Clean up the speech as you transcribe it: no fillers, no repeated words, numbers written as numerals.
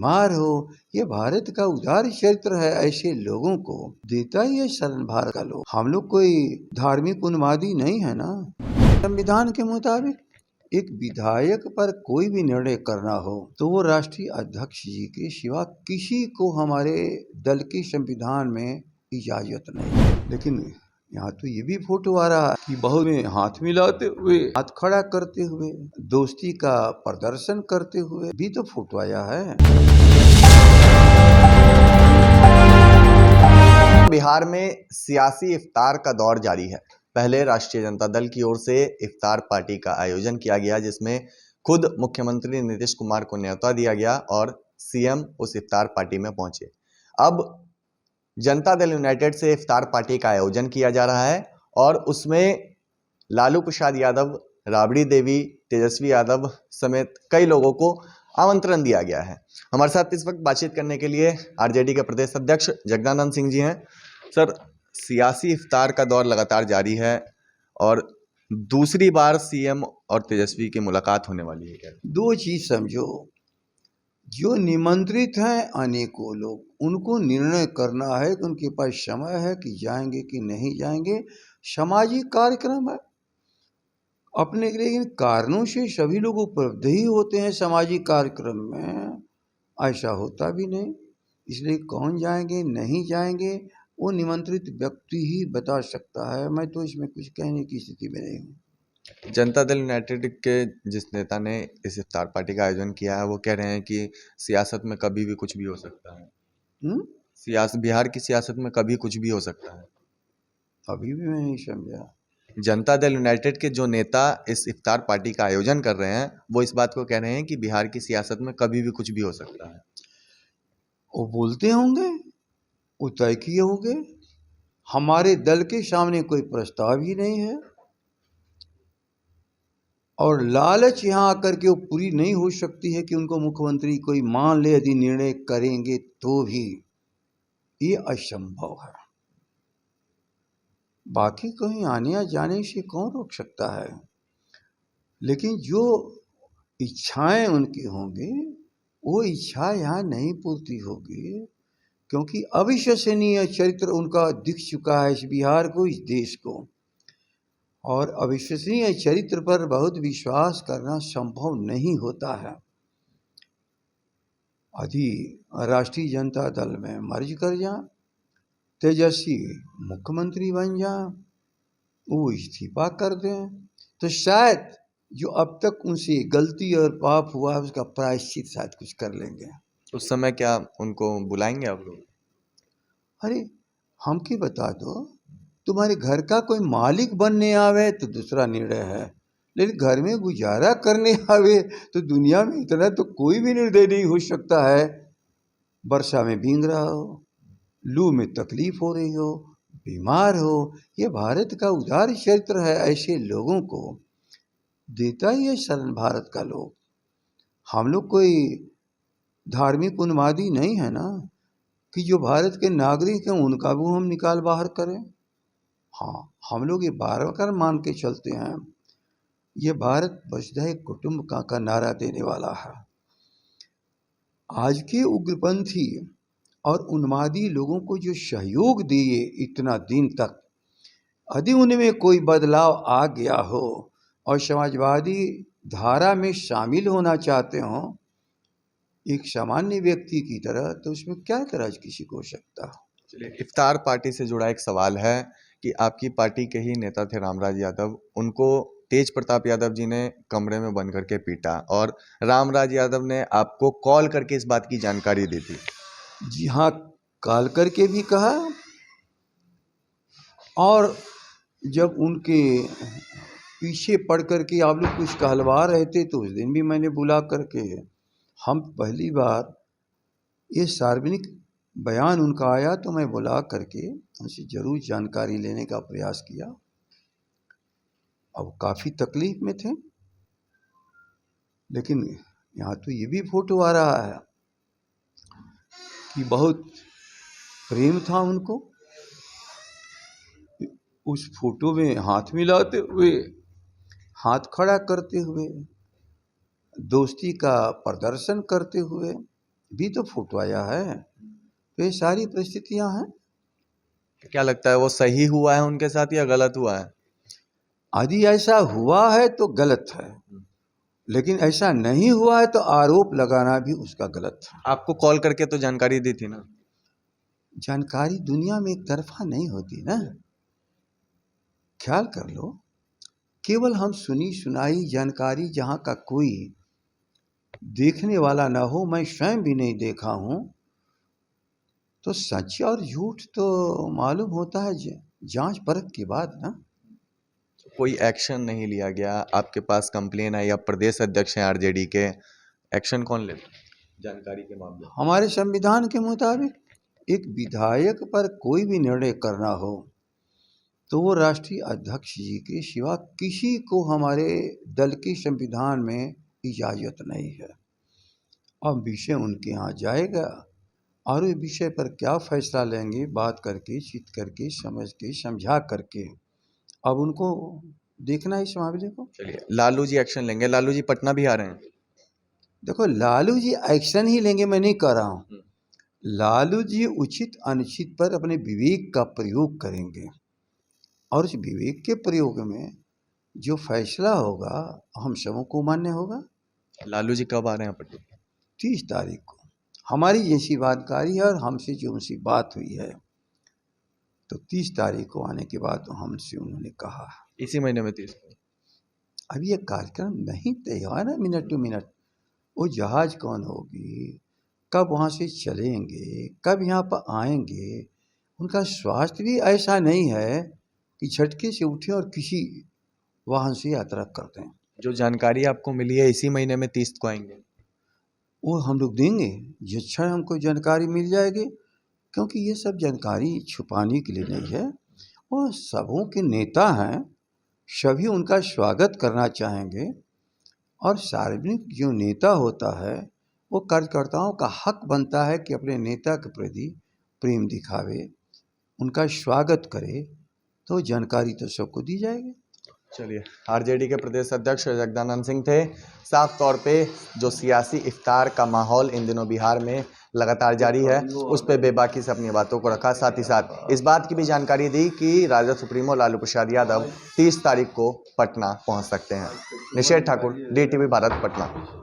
बीमार हो। ये भारत का उदार चरित्र है, ऐसे लोगों को देता ही है शरण भारत का लोग। हम लोग कोई धार्मिक उन्मादी नहीं है ना। संविधान के मुताबिक एक विधायक पर कोई भी निर्णय करना हो तो वो राष्ट्रीय अध्यक्ष जी के सिवा किसी को हमारे दल के संविधान में इजाजत नहीं। लेकिन यहाँ तो ये भी फोटो आ रहा है कि बहुत में हाथ मिलाते हुए, हाथ खड़ा करते हुए, दोस्ती का प्रदर्शन करते हुए भी तो फोटो आया है। बिहार में सियासी इफ्तार का दौर जारी है। पहले राष्ट्रीय जनता दल की ओर से इफ्तार पार्टी का आयोजन किया गया, जिसमें खुद मुख्यमंत्री नीतीश कुमार को न्योता दिया गया और सीएम उस इफ्तार पार्टी में पहुंचे। अब जनता दल यूनाइटेड से इफ्तार पार्टी का आयोजन किया जा रहा है और उसमें लालू प्रसाद यादव, राबड़ी देवी, तेजस्वी यादव समेत कई लोगों को आमंत्रण दिया गया है। हमारे साथ इस वक्त बातचीत करने के लिए आरजेडी के प्रदेश अध्यक्ष जगदानंद सिंह जी हैं। सर, सियासी इफ्तार का दौर लगातार जारी है और दूसरी बार सीएम और तेजस्वी की मुलाकात होने वाली है क्या? दो चीज समझो, जो निमंत्रित हैं अनेकों लोग, उनको निर्णय करना है कि उनके पास समय है कि जाएंगे कि नहीं जाएंगे। सामाजिक कार्यक्रम है, अपने के लिए इन कारणों से सभी लोग उपलब्ध ही होते हैं सामाजिक कार्यक्रम में, ऐसा होता भी नहीं। इसलिए कौन जाएंगे नहीं जाएंगे वो निमंत्रित व्यक्ति ही बता सकता है। मैं तो इसमें कुछ कहने की स्थिति में नहीं हूँ। जनता दल यूनाइटेड के जिस नेता ने इस इफ्तार पार्टी का आयोजन किया है वो कह रहे हैं कि सियासत में कभी भी कुछ भी हो सकता है। बिहार की सियासत में कभी कुछ भी हो सकता है। अभी भी मैं नहीं समझा। जनता दल यूनाइटेड के जो नेता इस इफ्तार पार्टी का आयोजन कर रहे हैं वो इस बात को कह रहे हैं कि बिहार की सियासत में कभी भी कुछ भी हो सकता है। वो बोलते होंगे, वो तय किए होंगे। हमारे दल के सामने कोई प्रस्ताव ही नहीं है और लालच यहाँ आकर के वो पूरी नहीं हो सकती है कि उनको मुख्यमंत्री कोई मान ले यदि निर्णय करेंगे तो भी ये असंभव है। बाकी कहीं आने या जाने से कौन रोक सकता है, लेकिन जो इच्छाएं उनकी होंगी वो इच्छा यहाँ नहीं पूर्ति होगी, क्योंकि अविश्वसनीय चरित्र उनका दिख चुका है इस बिहार को, इस देश को। और अविश्वसनीय चरित्र पर बहुत विश्वास करना संभव नहीं होता है। यदि राष्ट्रीय जनता दल में मर्ज कर जा, तेजस्वी मुख्यमंत्री बन जा, वो इस्तीफा कर दें, तो शायद जो अब तक उनसे गलती और पाप हुआ है उसका प्रायश्चित शायद कुछ कर लेंगे। उस समय क्या उनको बुलाएंगे आप लोग? अरे हमके बता दो, तुम्हारे घर का कोई मालिक बनने आवे तो दूसरा निर्णय है, लेकिन घर में गुजारा करने आवे तो दुनिया में इतना तो कोई भी निर्णय नहीं हो सकता है। वर्षा में भीग रहा हो, लू में तकलीफ हो रही हो, बीमार हो, ये भारत का उदार चरित्र है, ऐसे लोगों को देता ही है शरण भारत का लोग। हम लोग कोई धार्मिक उन्मादी नहीं है ना कि जो भारत के नागरिक हैं उनका भी हम निकाल बाहर करें। हाँ, हम लोग ये बार मान के चलते हैं, ये भारत वसुधैव कुटुंबकम का नारा देने वाला है। आज के उग्रपंथी और उन्मादी लोगों को जो सहयोग दिए इतना दिन तक, यदि उनमें कोई बदलाव आ गया हो और समाजवादी धारा में शामिल होना चाहते हो एक सामान्य व्यक्ति की तरह, तो उसमें क्या एतराज किसी को हो सकता है। चलिए, इफ्तार पार्टी से जुड़ा एक सवाल है कि आपकी पार्टी के ही नेता थे रामराज यादव, उनको तेज प्रताप यादव जी ने कमरे में बंद करके पीटा और रामराज यादव ने आपको कॉल करके इस बात की जानकारी दी थी। जी हाँ, कॉल करके भी कहा, और जब उनके पीछे पड़ करके आप लोग कुछ कहलवा रहे थे तो उस दिन भी मैंने बुला करके, हम पहली बार ये सार्वजनिक बयान उनका आया तो मैं बुला करके उनसे ज़रूर जानकारी लेने का प्रयास किया। अब काफ़ी तकलीफ में थे, लेकिन यहाँ तो ये भी फोटो आ रहा है कि बहुत प्रेम था उनको। उस फोटो में हाथ मिलाते हुए, हाथ खड़ा करते हुए, दोस्ती का प्रदर्शन करते हुए भी तो फुटवाया है। तो ये सारी परिस्थितियां हैं। क्या लगता है वो सही हुआ है उनके साथ या गलत हुआ है? यदि ऐसा हुआ है तो गलत है, लेकिन ऐसा नहीं हुआ है तो आरोप लगाना भी उसका गलत है। आपको कॉल करके तो जानकारी दी थी ना? जानकारी दुनिया में एक तरफा नहीं होती ना, ख्याल कर लो। केवल हम सुनी सुनाई जानकारी जहाँ का कोई देखने वाला ना हो, मैं स्वयं भी नहीं देखा हूँ, तो सच और झूठ तो मालूम होता है जांच परख के बाद ना। कोई एक्शन नहीं लिया गया, आपके पास कंप्लेन आई, आप प्रदेश अध्यक्ष हैं आरजेडी के, एक्शन कौन ले जानकारी के मामले में? हमारे संविधान के मुताबिक एक विधायक पर कोई भी निर्णय करना हो तो वो राष्ट्रीय अध्यक्ष जी के सिवा किसी को हमारे दल के संविधान में इजाज़त नहीं है। अब विषय उनके यहाँ जाएगा और इस विषय पर क्या फैसला लेंगे, बात करके, चित करके, समझ के, समझा करके, अब उनको देखना है इस मामले को। चलिए, लालू जी एक्शन लेंगे, लालू जी पटना भी आ रहे हैं। देखो, लालू जी एक्शन ही लेंगे, मैं नहीं कह रहा हूँ। लालू जी उचित अनुचित पर अपने विवेक का प्रयोग करेंगे और उस विवेक के प्रयोग में जो फैसला होगा हम सबों को मान्य होगा। लालू जी कब आ रहे हैं पटना? 30 तारीख को हमारी जैसी बातकारी है और हमसे जो उनसे बात हुई है, तो 30 तारीख को आने के बाद हमसे उन्होंने कहा। इसी महीने में 30 को? अभी ये कार्यक्रम नहीं तय हुआ ना, मिनट टू मिनट। वो जहाज कौन होगी, कब वहाँ से चलेंगे, कब यहाँ पर आएंगे, उनका स्वास्थ्य भी ऐसा नहीं है कि झटके से उठे और किसी वाहन से यात्रा करते हैं। जो जानकारी आपको मिली है इसी महीने में 30 को आएंगे? वो हम लोग देंगे जिस क्षण हमको जानकारी मिल जाएगी, क्योंकि ये सब जानकारी छुपाने के लिए नहीं है। वो सबों के नेता हैं, सभी उनका स्वागत करना चाहेंगे और सार्वजनिक जो नेता होता है वो कार्यकर्ताओं का हक बनता है कि अपने नेता के प्रति प्रेम दिखावे, उनका स्वागत करे, तो जानकारी तो सबको दी जाएगी। चलिए, आरजेडी के प्रदेश अध्यक्ष जगदानंद सिंह थे। साफ तौर पे जो सियासी इफ्तार का माहौल इन दिनों बिहार में लगातार जारी है, उस पर बेबाकी से अपनी बातों को रखा। साथ ही साथ इस बात की भी जानकारी दी कि राजद सुप्रीमो लालू प्रसाद यादव 30 तारीख को पटना पहुंच सकते हैं। निषेध ठाकुर, DTV भारत, पटना।